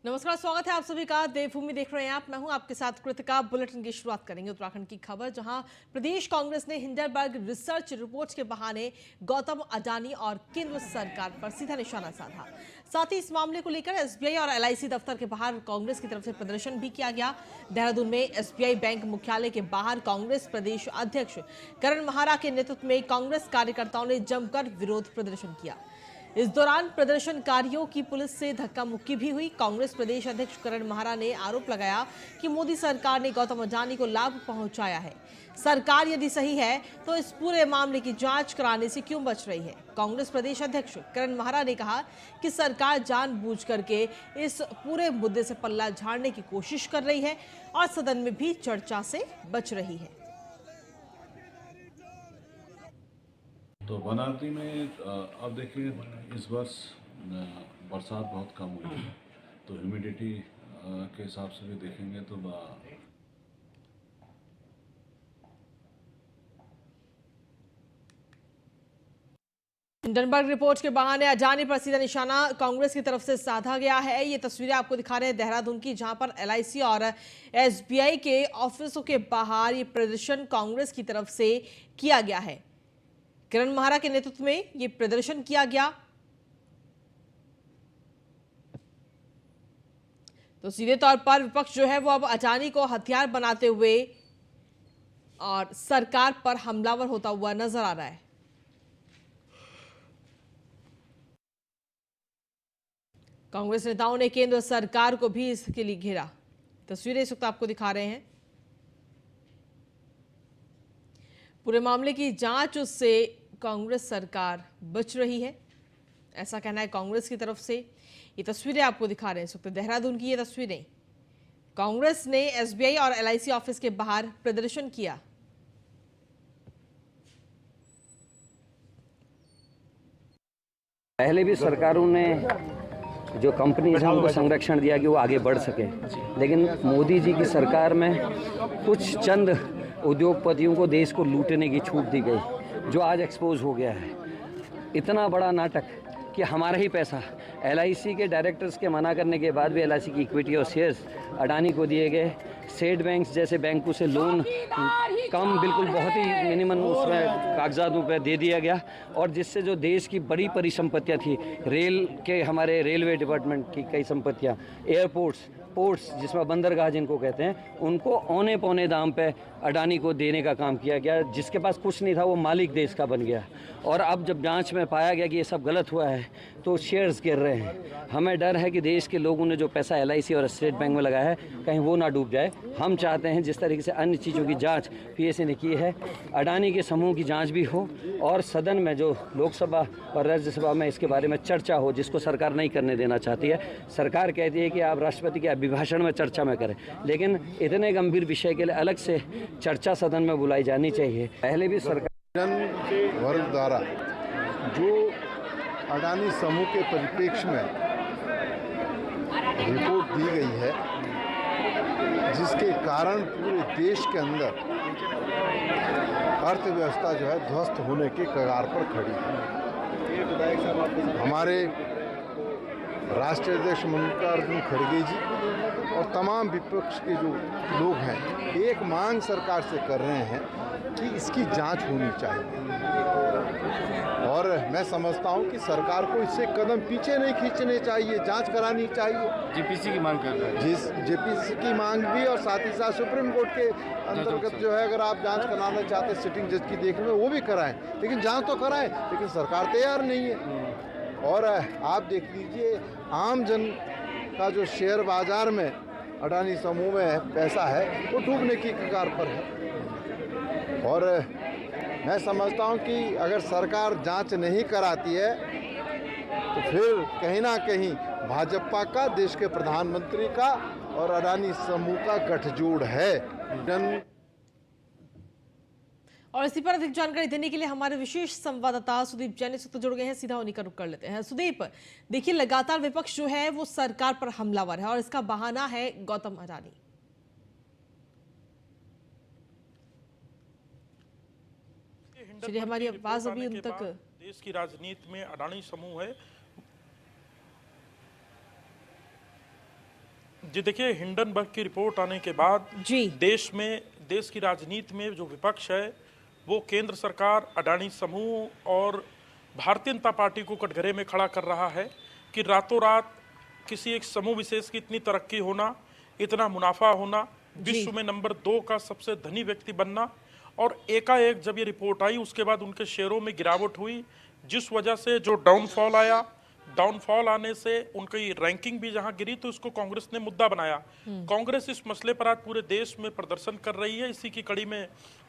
नमस्कार, स्वागत है आप सभी का। देवभूमि देख रहे हैं आप, मैं हूं आपके साथ कृतिका। बुलेटिन की शुरुआत करेंगे उत्तराखंड की खबर, जहां प्रदेश कांग्रेस ने हिंडनबर्ग रिसर्च रिपोर्ट के बहाने गौतम अडानी और केंद्र सरकार पर सीधा निशाना साधा। साथ ही इस मामले को लेकर एसबीआई और एलआईसी दफ्तर के बाहर कांग्रेस की तरफ से प्रदर्शन भी किया गया। देहरादून में एसबीआई बैंक मुख्यालय के बाहर कांग्रेस प्रदेश अध्यक्ष करण महारा के नेतृत्व में कांग्रेस कार्यकर्ताओं ने जमकर विरोध प्रदर्शन किया। इस दौरान प्रदर्शनकारियों की पुलिस से धक्का मुक्की भी हुई। कांग्रेस प्रदेश अध्यक्ष करण महारा ने आरोप लगाया कि मोदी सरकार ने गौतम अडानी को लाभ पहुंचाया है। सरकार यदि सही है तो इस पूरे मामले की जांच कराने से क्यों बच रही है। कांग्रेस प्रदेश अध्यक्ष करण महारा ने कहा कि सरकार जानबूझ करके इस पूरे मुद्दे से पल्ला झाड़ने की कोशिश कर रही है और सदन में भी चर्चा से बच रही है। तो बनारती में अब देखिए इस वर्ष बरसात बहुत कम हुई है, तो ह्यूमिडिटी के हिसाब से भी देखेंगे तो हिंडनबर्ग रिपोर्ट के बहाने अडानी पर सीधा निशाना कांग्रेस की तरफ से साधा गया है। ये तस्वीरें आपको दिखा रहे हैं देहरादून की, जहां पर एलआईसी और एसबीआई के ऑफिसों के बाहर ये प्रदर्शन कांग्रेस की तरफ से किया गया है। करण महारा के नेतृत्व में ये प्रदर्शन किया गया। तो सीधे तौर पर विपक्ष जो है वो अब अडानी को हथियार बनाते हुए और सरकार पर हमलावर होता हुआ नजर आ रहा है। कांग्रेस नेताओं ने केंद्र सरकार को भी इसके लिए घेरा। तस्वीरें इस वक्त आपको दिखा रहे हैं। पूरे मामले की जांच उससे कांग्रेस सरकार बच रही है, ऐसा कहना है कांग्रेस की तरफ से। ये तस्वीरें आपको दिखा रहे हैं इस वक्त देहरादून की। ये तस्वीरें कांग्रेस ने एसबीआई और एलआईसी ऑफिस के बाहर प्रदर्शन किया। पहले भी सरकारों ने जो कंपनीज हैं उनको संरक्षण दिया कि वो आगे बढ़ सके, लेकिन मोदी जी की सरकार में कुछ चंद उद्योगपतियों को देश को लूटने की छूट दी गई, जो आज एक्सपोज हो गया है। इतना बड़ा नाटक कि हमारा ही पैसा एलआईसी के डायरेक्टर्स के मना करने के बाद भी एलआईसी की इक्विटी और शेयर्स अडानी को दिए गए। स्टेट बैंक्स जैसे बैंकों से लोन कम, बिल्कुल बहुत ही मिनिमम उसमें कागजातों पे दे दिया गया, और जिससे जो देश की बड़ी परिसंपत्तियाँ थी, रेल के हमारे रेलवे डिपार्टमेंट की कई संपत्तियाँ, एयरपोर्ट्स, पोर्ट्स जिसमें बंदरगाह जिनको कहते हैं, उनको औने पौने दाम पे अडानी को देने का काम किया गया। जिसके पास कुछ नहीं था वो मालिक देश का बन गया। और अब जब जांच में पाया गया कि ये सब गलत हुआ है तो शेयर्स गिर रहे हैं। हमें डर है कि देश के लोगों ने जो पैसा एलआईसी और स्टेट बैंक में लगाया है कहीं वो ना डूब जाए। हम चाहते हैं जिस तरीके से अन्य चीज़ों की जांच पीएससी ने की है, अडानी के समूह की जांच भी हो, और सदन में जो लोकसभा और राज्यसभा में इसके बारे में चर्चा हो, जिसको सरकार नहीं करने देना चाहती है। सरकार कहती है कि आप राष्ट्रपति के अभिभाषण में चर्चा में करें, लेकिन इतने गंभीर विषय के लिए अलग से चर्चा सदन में बुलाई जानी चाहिए। पहले भी सरकार वर्ग द्वारा जो अडानी समूह के परिप्रेक्ष्य में रिपोर्ट दी गई है, जिसके कारण पूरे देश के अंदर अर्थव्यवस्था जो है ध्वस्त होने के कगार पर खड़ी है। हमारे राष्ट्रीय अध्यक्ष मल्लिकार्जुन खड़गे जी और तमाम विपक्ष के जो लोग हैं, एक मांग सरकार से कर रहे हैं कि इसकी जांच होनी चाहिए, और मैं समझता हूं कि सरकार को इससे कदम पीछे नहीं खींचने चाहिए, जांच करानी चाहिए। जेपीसी की मांग कर रहे हैं, जेपीसी की मांग भी, और साथ ही साथ सुप्रीम कोर्ट के अंतर्गत जो है अगर आप जांच कराना चाहते हैं सिटिंग जज की देखने में, वो भी कराएं, लेकिन जांच तो कराएं। लेकिन सरकार तैयार नहीं है। और आप देख लीजिए, आम जन का जो शेयर बाजार में अडानी समूह में पैसा है वो डूबने की कगार पर है। और मैं समझता हूं कि अगर सरकार जांच नहीं कराती है तो फिर कहीं ना कहीं भाजपा का, देश के प्रधानमंत्री का और अडानी समूह का गठजोड़ है। और इसी पर अधिक जानकारी देने के लिए हमारे विशेष संवाददाता सुदीप जैन इस वक्त जुड़ गए हैं। सीधा उन्हीं का रुख कर लेते हैं। सुदीप, देखिए लगातार विपक्ष जो है वो सरकार पर हमलावर है और इसका बहाना है गौतम अडानी। चलिए हमारी आवाज अभी उन तक। देश की राजनीति में अडानी समूह है जी देखिए, हिंडनबर्ग की रिपोर्ट आने के बाद जी देश की राजनीति में जो विपक्ष है वो केंद्र सरकार, अडानी समूह और भारतीय जनता पार्टी को कटघरे में खड़ा कर रहा है कि रातों रात किसी एक समूह विशेष की इतनी तरक्की होना, इतना मुनाफा होना, विश्व में नंबर 2 का सबसे धनी व्यक्ति बनना, और एकाएक जब ये रिपोर्ट आई उसके बाद उनके शेयरों में गिरावट हुई, जिस वजह से जो डाउनफॉल आया, डाउनफॉल आने से उनकी रैंकिंग भी जहां गिरी तो इसको कांग्रेस ने मुद्दा बनाया। कांग्रेस इस मसले पर आज पूरे देश में प्रदर्शन कर रही है। इसी की कड़ी में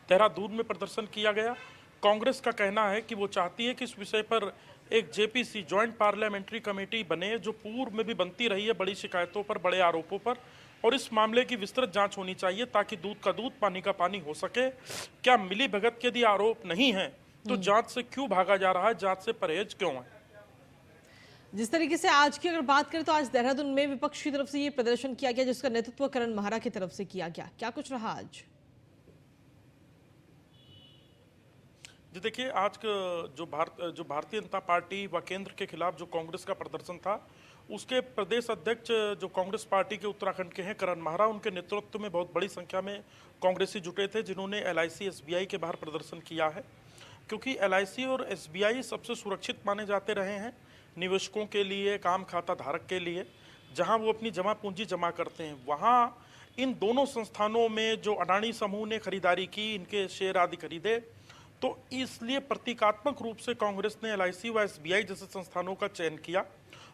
देहरादून में प्रदर्शन किया गया। कांग्रेस का कहना है कि वो चाहती है कि इस विषय पर एक जेपीसी, ज्वाइंट पार्लियामेंट्री कमेटी बने, जो पूर्व में भी बनती रही है बड़ी शिकायतों पर, बड़े आरोपों पर, और इस मामले की विस्तृत जांच होनी चाहिए ताकि दूध का दूध, पानी का पानी हो सके। क्या मिली भगत के यदि आरोप नहीं है तो जांच से क्यों भागा जा रहा है, जांच से परहेज क्यों है? जिस तरीके से आज की अगर बात करें तो आज देहरादून में विपक्ष की तरफ से ये प्रदर्शन किया गया जिसका नेतृत्व करण महारा की तरफ से किया गया, क्या कुछ रहा आज? जी देखिए, आज जो भारतीय जनता पार्टी व केंद्र के खिलाफ जो कांग्रेस का प्रदर्शन था, उसके प्रदेश अध्यक्ष जो कांग्रेस पार्टी के उत्तराखंड के हैं करण महारा, उनके नेतृत्व में बहुत बड़ी संख्या में कांग्रेसी जुटे थे, जिन्होंने LIC SBI के बाहर प्रदर्शन किया है। क्योंकि LIC और SBI सबसे सुरक्षित माने जाते रहे हैं निवेशकों के लिए, काम खाता धारक के लिए, जहां वो अपनी जमा पूंजी जमा करते हैं। वहां इन दोनों संस्थानों में जो अडानी समूह ने खरीदारी की, इनके शेयर आदि खरीदे, तो इसलिए प्रतीकात्मक रूप से कांग्रेस ने LIC व SBI जैसे संस्थानों का चयन किया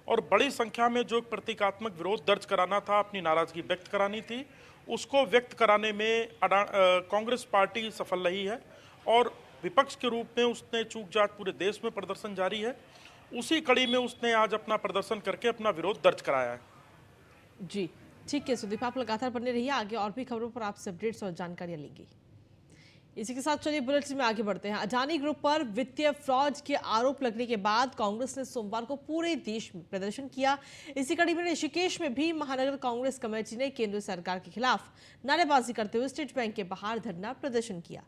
और बड़ी संख्या में जो प्रतीकात्मक विरोध दर्ज कराना था, अपनी नाराजगी व्यक्त करानी थी, उसको व्यक्त कराने में कांग्रेस पार्टी सफल रही है और विपक्ष के रूप में उसने चूक जांच पूरे देश में प्रदर्शन जारी है। उसी कड़ी में उसने आज अपना प्रदर्शन करके अपना विरोध दर्ज कराया है। जी ठीक है सुदीप, आप लगातार बने रहिए, आगे और भी खबरों पर आपसे अपडेट्स और जानकारियां लेंगे। इसी के साथ चलिए बुलेटिन में आगे बढ़ते हैं। अडानी ग्रुप पर वित्तीय फ्रॉड के आरोप लगने के बाद कांग्रेस ने सोमवार को पूरे देश में प्रदर्शन किया। इसी कड़ी में ऋषिकेश में भी महानगर कांग्रेस कमेटी ने केंद्र सरकार के खिलाफ नारेबाजी करते हुए स्टेट बैंक के बाहर धरना प्रदर्शन किया।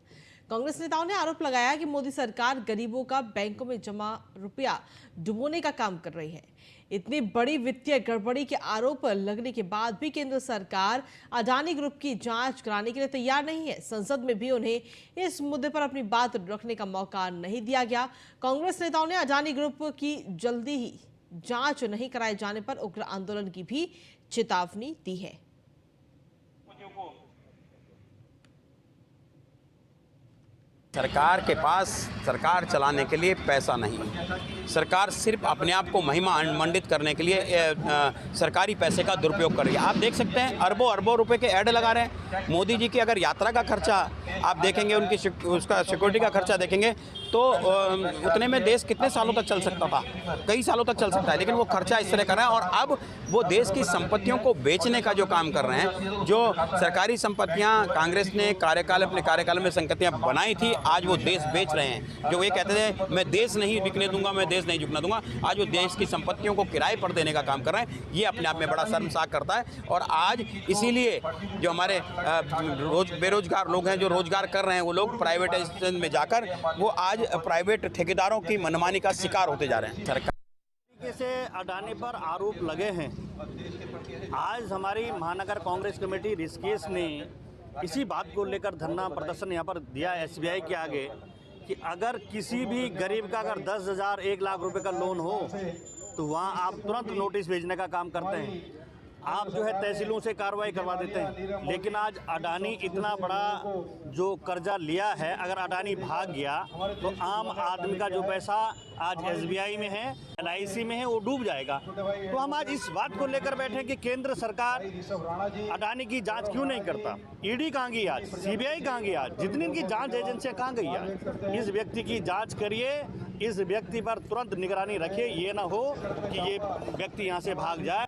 कांग्रेस नेताओं ने आरोप लगाया कि मोदी सरकार गरीबों का बैंकों में जमा रुपया डुबोने का काम कर रही है। इतनी बड़ी वित्तीय गड़बड़ी के आरोप लगने के बाद भी केंद्र सरकार अडानी ग्रुप की जांच कराने के लिए तैयार नहीं है। संसद में भी उन्हें इस मुद्दे पर अपनी बात रखने का मौका नहीं दिया गया। कांग्रेस नेताओं ने अडानी ग्रुप की जल्दी ही जांच नहीं कराए जाने पर उग्र आंदोलन की भी चेतावनी दी है। सरकार के पास सरकार चलाने के लिए पैसा नहीं है। सरकार सिर्फ अपने आप को महिमा मंडित करने के लिए सरकारी पैसे का दुरुपयोग कर रही है। आप देख सकते हैं अरबों अरबों रुपए के ऐड लगा रहे हैं। मोदी जी की अगर यात्रा का खर्चा आप देखेंगे, उनकी उसका सिक्योरिटी का खर्चा देखेंगे तो उतने में देश कितने सालों तक चल सकता था, कई सालों तक चल सकता है, लेकिन वो खर्चा इस तरह कर रहे हैं। और अब वो देश की संपत्तियों को बेचने का जो काम कर रहे हैं, जो सरकारी संपत्तियां कांग्रेस ने अपने कार्यकाल में संपत्तियां बनाई थी, आज वो देश बेच रहे हैं। जो ये कहते थे मैं देश नहीं बिकने दूंगा, मैं देश नहीं झुकने दूंगा, आज वो देश की संपत्तियों को किराए पर देने का काम कर रहे हैं। ये अपने आप में बड़ा शर्मसार करता है। और आज इसीलिए जो हमारे बेरोजगार लोग हैं, जो रोजगार कर रहे हैं, वो लोग प्राइवेटाइजेशन में जाकर वो आज प्राइवेट ठेकेदारों की मनमानी का शिकार होते जा रहे हैं। सरकार तरीके से अडानी पर आरोप लगे हैं। आज हमारी महानगर कांग्रेस कमेटी ऋषिकेश ने इसी बात को लेकर धरना प्रदर्शन यहाँ पर दिया SBI के आगे कि अगर किसी भी गरीब का अगर 10,000 1 लाख रुपए का लोन हो तो वहाँ आप तुरंत नोटिस भेजने का काम करते हैं। आप जो है तहसीलों से कार्रवाई करवा देते हैं। लेकिन आज अडानी इतना बड़ा जो कर्जा लिया है, अगर अडानी भाग गया तो आम आदमी का जो पैसा आज SBI में है, LIC में है, वो डूब जाएगा। तो हम आज इस बात को लेकर बैठे कि केंद्र सरकार अडानी की जांच क्यों नहीं करता। ED कहाँ गई आज, CBI कहाँ गई आज, जितनी इनकी जांच एजेंसियां कहाँ गई आज। इस व्यक्ति की जांच करिए, इस व्यक्ति पर तुरंत निगरानी रखिए। ये ना हो कि ये व्यक्ति यहाँ से भाग जाए।